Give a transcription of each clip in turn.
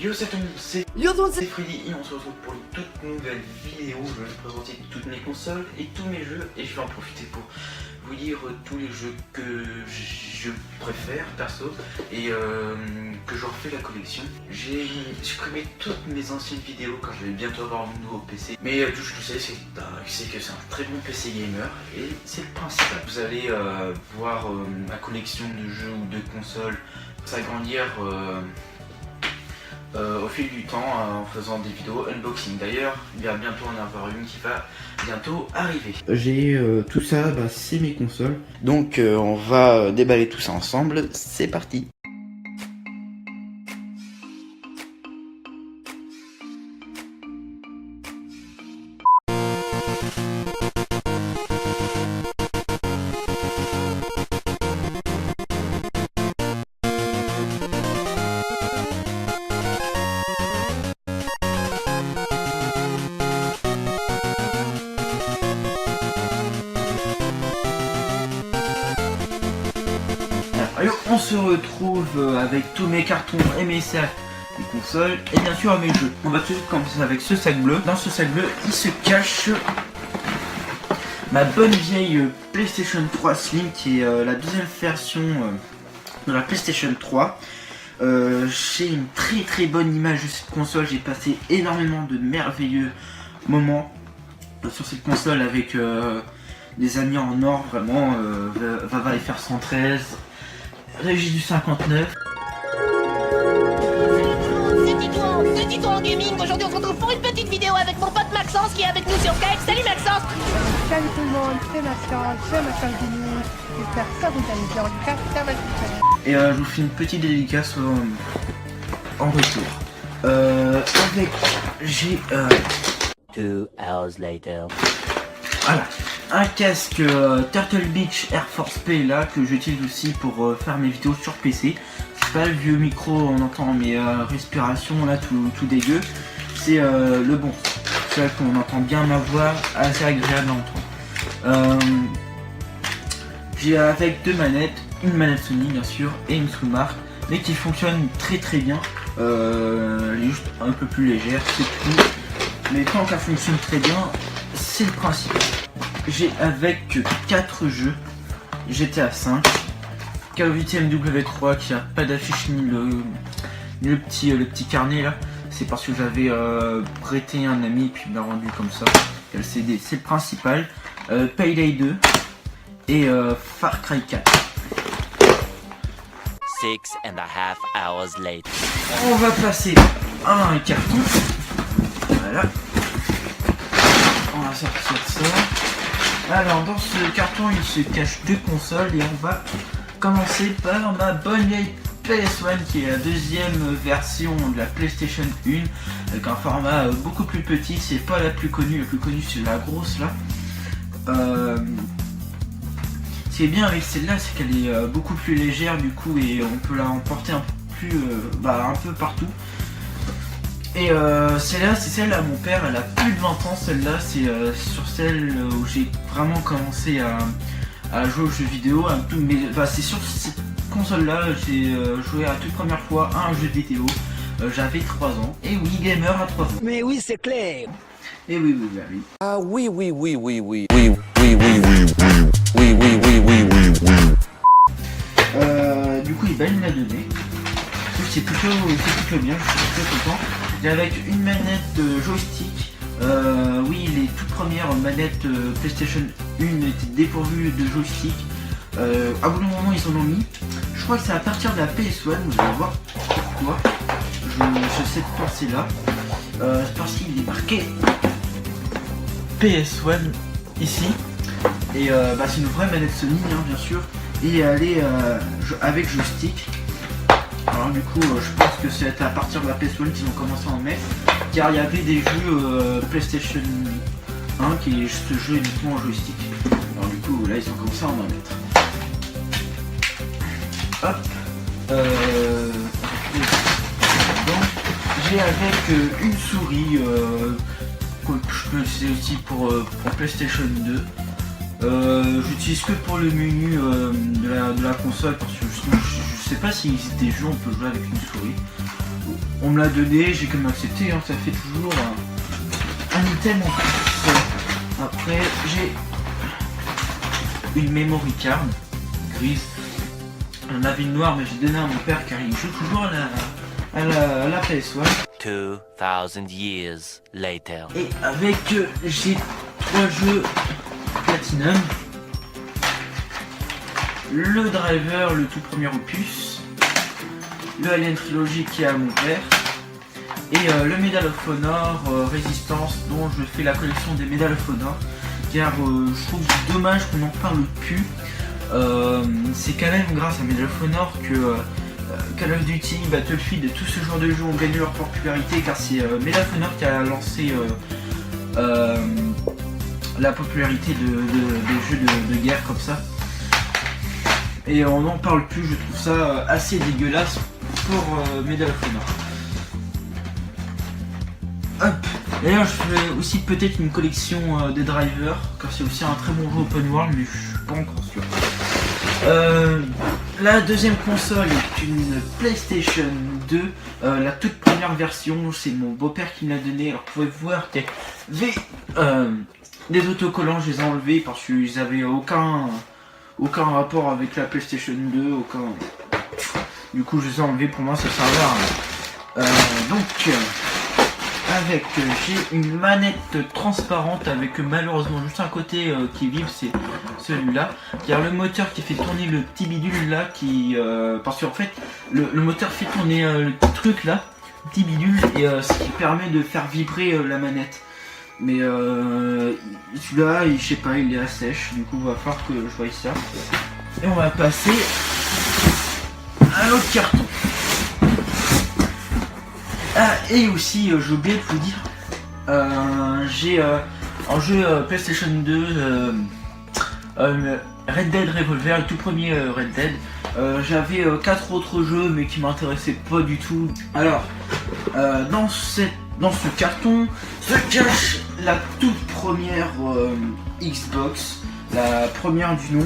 Yo, c'est Freddy et on se retrouve pour une toute nouvelle vidéo. Je vais vous présenter toutes mes consoles et tous mes jeux et je vais en profiter pour vous dire tous les jeux que je préfère perso et que je refais la collection. J'ai supprimé toutes mes anciennes vidéos quand je vais bientôt avoir un nouveau PC. Mais tout ce que je sais c'est que c'est un très bon PC gamer et c'est le principal. Vous allez voir ma collection de jeux ou de consoles s'agrandir au fil du temps en faisant des vidéos unboxing. D'ailleurs, il va bientôt en avoir une qui va bientôt arriver. J'ai tout ça, c'est mes consoles. Donc on va déballer tout ça ensemble. C'est parti. Alors, on se retrouve avec tous mes cartons et mes sacs, mes consoles et bien sûr mes jeux. On va tout de suite commencer avec ce sac bleu. Dans ce sac bleu, il se cache ma bonne vieille PlayStation 3 Slim qui est la deuxième version de la PlayStation 3. J'ai une très bonne image de cette console. J'ai passé énormément de merveilleux moments sur cette console avec des amis en or, vraiment. Vava FR 113. Régie du 59. C'est Tito en gaming. Aujourd'hui on se retrouve pour une petite vidéo avec mon pote Maxence qui est avec nous sur Skype. Salut Maxence. Salut tout le monde, c'est Maxence Gaming. J'espère que ça vous allez bien. En tout cas, ça va super. Et je vous fais une petite dédicace en retour. J'ai 2 hours later. voilà, un casque Turtle Beach Air Force P là que j'utilise aussi pour faire mes vidéos sur PC. C'est pas le vieux micro, on entend mes respirations là tout dégueu. C'est le bon, c'est là qu'on entend bien ma voix, assez agréable à entendre. J'ai avec deux manettes, une manette Sony bien sûr et une sous-marque, mais qui fonctionne très bien. Elle est juste un peu plus légère, c'est tout. Mais tant qu'elle fonctionne très bien, c'est le principe. J'ai avec 4 jeux, GTA 5, Call of Duty MW3 qui a pas d'affiche ni le petit carnet là. C'est parce que j'avais prêté un ami et puis il m'a rendu comme ça. Le CD, c'est le principal. Payday 2 et Far Cry 4. 6.5 hours later. On va passer à un carton. Voilà. On va sortir ça. Alors dans ce carton il se cache deux consoles et on va commencer par ma bonne vieille PS1 qui est la deuxième version de la PlayStation 1 avec un format beaucoup plus petit. C'est pas la plus connue c'est la grosse là. Ce qui est bien avec celle-là c'est qu'elle est beaucoup plus légère du coup et on peut la emporter un peu partout. Et celle-là, c'est celle à mon père, elle a plus de 20 ans celle-là, c'est sur celle où j'ai vraiment commencé à jouer aux jeux vidéo, mais c'est sur cette console-là, j'ai joué à toute première fois à un jeu vidéo, j'avais 3 ans, et oui, gamer à 3 ans. Mais oui, c'est clair. Et oui. Ah oui. Du coup, il me l'a donné. C'est plutôt bien, je suis très content. J'ai avec une manette joystick. Oui, les toutes premières manettes PlayStation 1 étaient dépourvues de joystick. À bout d'un moment, ils en ont mis. Je crois que c'est à partir de la PS1, vous allez voir pourquoi. Je sais pas c'est là. C'est parce qu'il est marqué PS1 ici. Et c'est une vraie manette Sony, bien sûr. Et elle est avec joystick. Alors du coup je pense que c'est à partir de la PS1 qu'ils ont commencé à en mettre, car il y avait des jeux PlayStation 1 qui se jouaient uniquement en joystick. Alors du coup là ils ont commencé à en mettre. Hop, j'ai avec une souris que je peux utiliser aussi pour PlayStation 2. J'utilise que pour le menu de la console parce que je sais pas s'il existe des jeux où on peut jouer avec une souris. on me l'a donné, j'ai quand même accepté, hein, ça fait toujours un item en plus. Après, j'ai une memory card grise. On avait une noire, mais j'ai donné à mon père car il joue toujours à la PS1. 2000 years later. Et avec, j'ai 3 jeux Platinum. Le Driver, le tout premier opus. Le Alien Trilogy qui est à mon père. Et le Medal of Honor Résistance, dont je fais la collection des Medal of Honor. Car je trouve dommage qu'on n'en parle plus. C'est quand même grâce à Medal of Honor que Call of Duty, Battlefield et tout ce genre de jeux ont gagné leur popularité, car c'est Medal of Honor qui a lancé la popularité des jeux de guerre comme ça. Et on n'en parle plus, je trouve ça assez dégueulasse pour Medal of Honor. Hop. D'ailleurs je ferai aussi peut-être une collection des drivers, car c'est aussi un très bon jeu open world, mais je suis pas encore sûr. La deuxième console est une PlayStation 2, la toute première version, c'est mon beau-père qui me l'a donné. Alors vous pouvez voir qu'il y avait des autocollants, je les ai enlevés parce qu'ils n'avaient aucun rapport avec la PlayStation 2, du coup je les ai enlevés, pour moi ça servait à rien. Donc avec j'ai une manette transparente avec malheureusement juste un côté qui vibre, c'est celui-là, car le moteur qui fait tourner le petit bidule là, parce qu'en fait le moteur fait tourner le petit truc là, le petit bidule, et ce qui permet de faire vibrer la manette. Mais celui-là, je sais pas, il est à sèche, du coup il va falloir que je voie ça. Et on va passer à l'autre carton. Ah, et aussi, j'ai oublié de vous dire, j'ai en jeu PlayStation 2 Red Dead Revolver, le tout premier Red Dead. J'avais 4 autres jeux mais qui m'intéressaient pas du tout. Alors, dans ce carton se cache la toute première Xbox, la première du nom.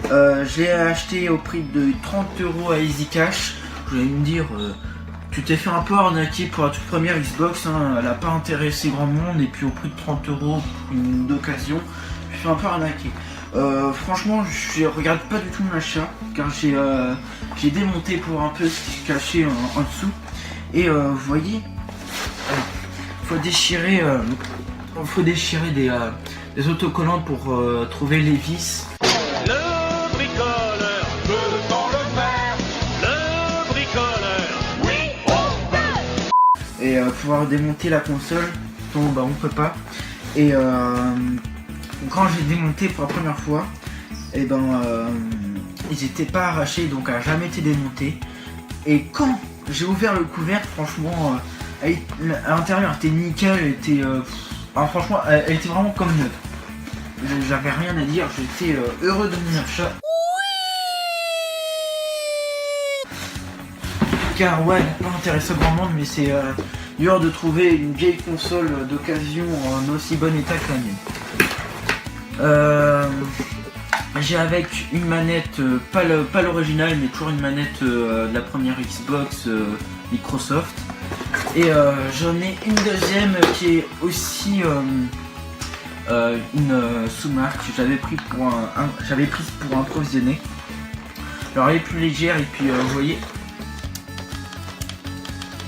Je l'ai acheté au prix de 30 € à Easy Cash. Vous allez me dire, tu t'es fait un peu arnaquer pour la toute première Xbox, hein, elle n'a pas intéressé grand monde, et puis au prix de 30 € d'occasion, je suis un peu arnaqué. Franchement, je regarde pas du tout mon achat, car j'ai démonté pour un peu ce qui se cachait en dessous. Et vous voyez, faut déchirer des autocollants pour trouver les vis. Le bricoleur peut-on le faire? Le bricoleur, oui, on peut! Et pouvoir démonter la console, donc bah on peut pas. Et quand j'ai démonté pour la première fois, et ils étaient pas arrachés, donc elle a jamais été démontée. Et quand j'ai ouvert le couvercle, franchement, à l'intérieur elle était nickel, elle était, franchement, elle était vraiment comme neuve. J'avais rien à dire, j'étais heureux de mon achat. Car ouais, elle n'a pas intéressé grand monde, mais c'est dur de trouver une vieille console d'occasion en aussi bon état que la mienne. J'ai avec une manette, pas l'original, mais toujours une manette de la première Xbox Microsoft. Et j'en ai une deuxième qui est aussi une sous-marque que j'avais prise pour improvisionner. Alors elle est plus légère, et puis vous voyez,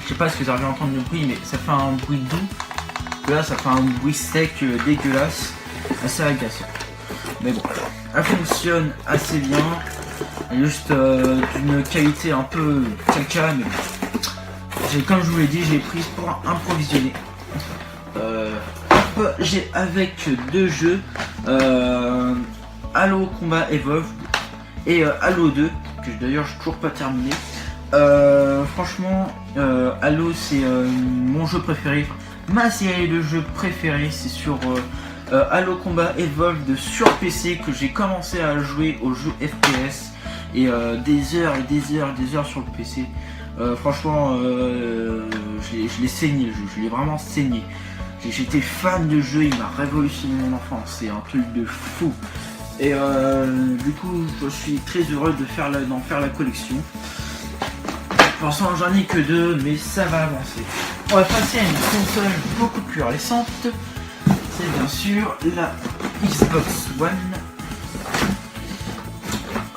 je sais pas si vous avez entendu le bruit, mais ça fait un bruit doux. Là ça fait un bruit sec dégueulasse, assez agaçant. Mais bon, elle fonctionne assez bien. Elle est juste d'une qualité un peu caca, mais comme je vous l'ai dit, j'ai prise pour improvisionner. J'ai avec deux jeux, Halo Combat Evolved et Halo 2, que d'ailleurs j'ai toujours pas terminé. Franchement, Halo c'est mon jeu préféré. Ma série de jeux préférée, c'est sur Halo Combat Evolved sur PC, que j'ai commencé à jouer aux jeux FPS, et des heures et des heures et des heures sur le PC. Franchement, je l'ai saigné le jeu, je l'ai vraiment saigné. J'étais fan de jeu, il m'a révolutionné mon enfance, c'est un truc de fou. Et du coup, je suis très heureux d'en faire la collection. Pour l'instant j'en ai que 2, mais ça va avancer. On va passer à une console beaucoup plus récente. C'est bien sûr la Xbox One.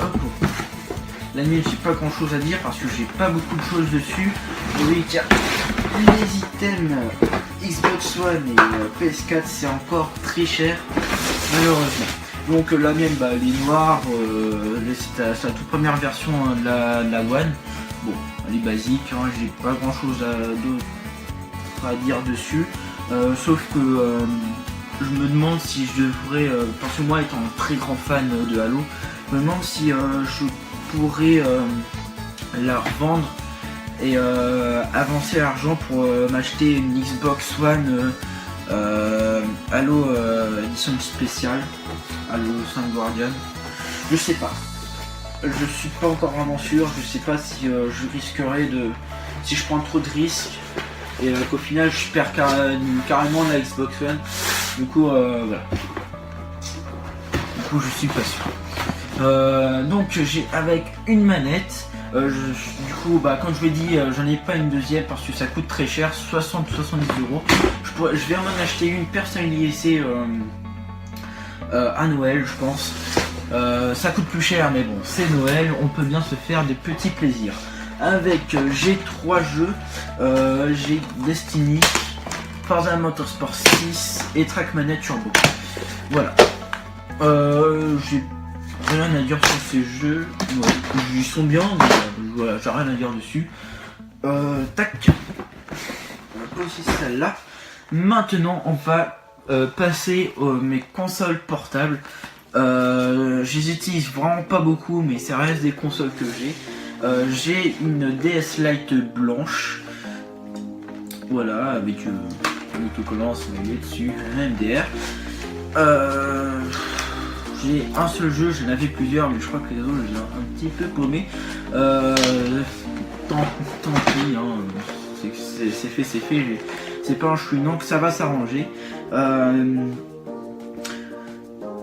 Hop. La nuit, j'ai pas grand chose à dire parce que j'ai pas beaucoup de choses dessus. Oui, tiens, les items Xbox One et PS4 c'est encore très cher, malheureusement. Donc la mienne, bah, elle est noire, c'est la toute première version de la One. Bon, elle est basique, hein, j'ai pas grand chose à dire dessus. Sauf que je me demande si je devrais, parce que moi étant un très grand fan de Halo, je me demande si je pourrais la revendre et avancer l'argent pour m'acheter une Xbox One Halo édition spéciale, Halo 5 Guardian. Je sais pas. Je suis pas encore vraiment sûr. Je sais pas si je risquerais de... Si je prends trop de risques et qu'au final je perds carrément la Xbox One. Du coup, voilà. Du coup, je suis pas sûr. Donc j'ai avec une manette. Du coup, bah, comme je l'ai dit, j'en ai pas une deuxième parce que ça coûte très cher, 60-70 euros. Je vais en acheter une personnalisée à Noël, je pense. Ça coûte plus cher, mais bon, c'est Noël, on peut bien se faire des petits plaisirs. Avec, j'ai 3 jeux, j'ai Destiny, Forza Motorsport 6 et Trackmania Turbo. Voilà. J'ai rien à dire sur ces jeux, ouais, ils sont bien, mais voilà, j'ai rien à dire dessus. Tac, on va poser celle-là. Maintenant, on va passer mes consoles portables. Je les utilise vraiment pas beaucoup, mais ça reste des consoles que j'ai. J'ai une DS Lite blanche, voilà, avec l'autocollant smiley dessus, un MDR. J'ai un seul jeu, j'en avais plusieurs, mais je crois que les autres j'ai un petit peu paumé. Tant pis, hein, c'est fait, c'est pas un chouinon, que ça va s'arranger.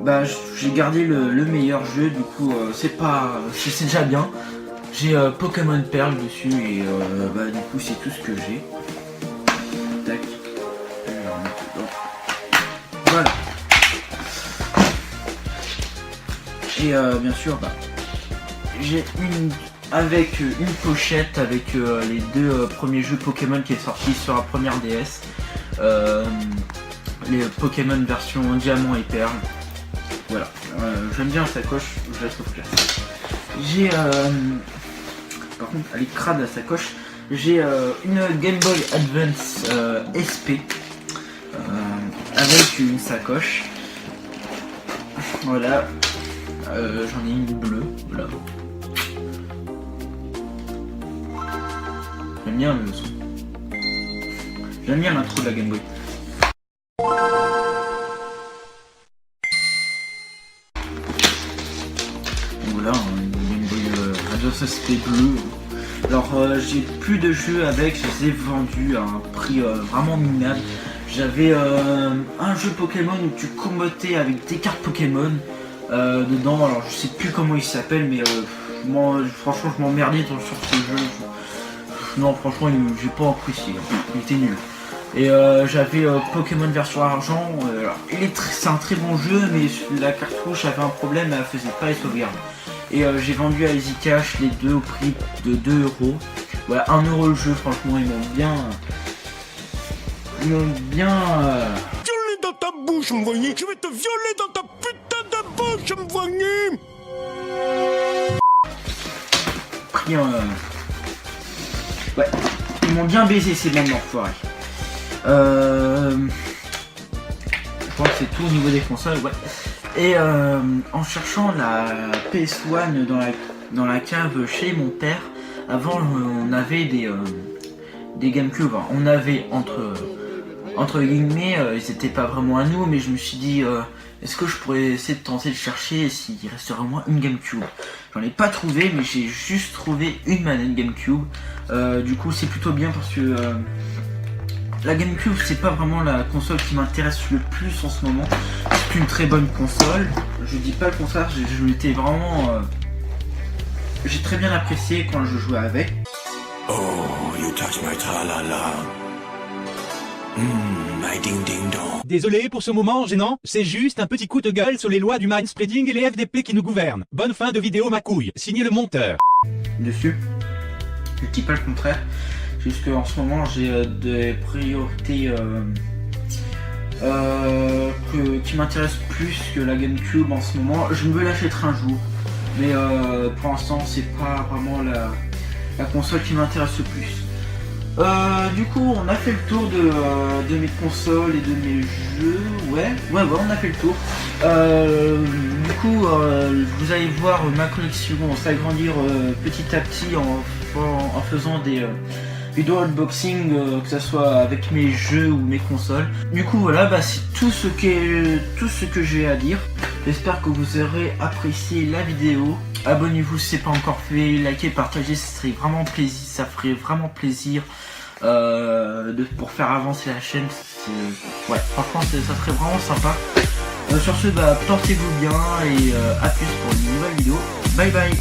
Bah, j'ai gardé le meilleur jeu, du coup c'est déjà bien. J'ai Pokémon Perle dessus et bah, du coup c'est tout ce que j'ai. Tac. Voilà. Et bien sûr, bah, j'ai avec une pochette avec les 2 premiers jeux Pokémon qui est sorti sur la première DS. Les Pokémon version Diamant et Perle. Voilà, j'aime bien la sacoche, je la trouve classe. J'ai par contre, elle est crade la sacoche. J'ai une Game Boy Advance SP avec une sacoche. Voilà, j'en ai une bleue. Voilà. J'aime bien le son. J'aime bien l'intro de la Game Boy. Voilà, une Game Boy Advance SP bleu. Alors j'ai plus de jeux avec, je les ai vendus à un prix vraiment minable. J'avais un jeu Pokémon où tu combattais avec des cartes Pokémon dedans. Alors je sais plus comment il s'appelle, mais franchement je m'emmerdais sur ce jeu. Non, franchement j'ai pas apprécié, il était nul. Et j'avais Pokémon version argent. C'est un très bon jeu, mais la cartouche avait un problème, elle faisait pas les sauvegardes. Et j'ai vendu à Easy Cash les deux au prix de 2 euros. Voilà, 1 euro le jeu, franchement, ils m'ont bien. Violer dans ta bouche, me voyez. Je vais te violer dans ta putain de bouche, me voyez. Pris ouais, ils m'ont bien baisé ces mêmes enfoirés. Je crois que c'est tout au niveau des consoles, ouais. Et en cherchant la PS1 dans la cave chez mon père, avant on avait des GameCube. On avait entre guillemets, ils étaient pas vraiment à nous, mais je me suis dit est-ce que je pourrais essayer de tenter de chercher s'il resterait au moins une GameCube. J'en ai pas trouvé, mais j'ai juste trouvé une manette GameCube. Du coup c'est plutôt bien parce que la GameCube c'est pas vraiment la console qui m'intéresse le plus en ce moment. C'est une très bonne console, je dis pas le contraire, je l'étais vraiment... j'ai très bien apprécié quand je jouais avec. Oh, you touch my tra-la-la. My ding-ding-dong. Désolé pour ce moment gênant, c'est juste un petit coup de gueule sur les lois du mindspreading et les FDP qui nous gouvernent. Bonne fin de vidéo ma couille, signé le monteur. Dessus, je dis pas le contraire, juste qu'en ce moment j'ai des priorités qui m'intéressent plus que la GameCube en ce moment. Je me l'achèterai un jour, mais pour l'instant c'est pas vraiment la console qui m'intéresse le plus. Du coup on a fait le tour de mes consoles et de mes jeux, ouais on a fait le tour. Du coup vous allez voir ma collection s'agrandir petit à petit en faisant des vidéos unboxing, que ce soit avec mes jeux ou mes consoles. Du coup voilà, c'est tout ce que j'ai à dire. J'espère que vous aurez apprécié la vidéo. Abonnez-vous si ce n'est pas encore fait, likez, partagez, ça ferait vraiment plaisir pour faire avancer la chaîne. Ouais, franchement ça serait vraiment sympa. Sur ce, portez-vous bien et à plus pour une nouvelle vidéo. Bye bye.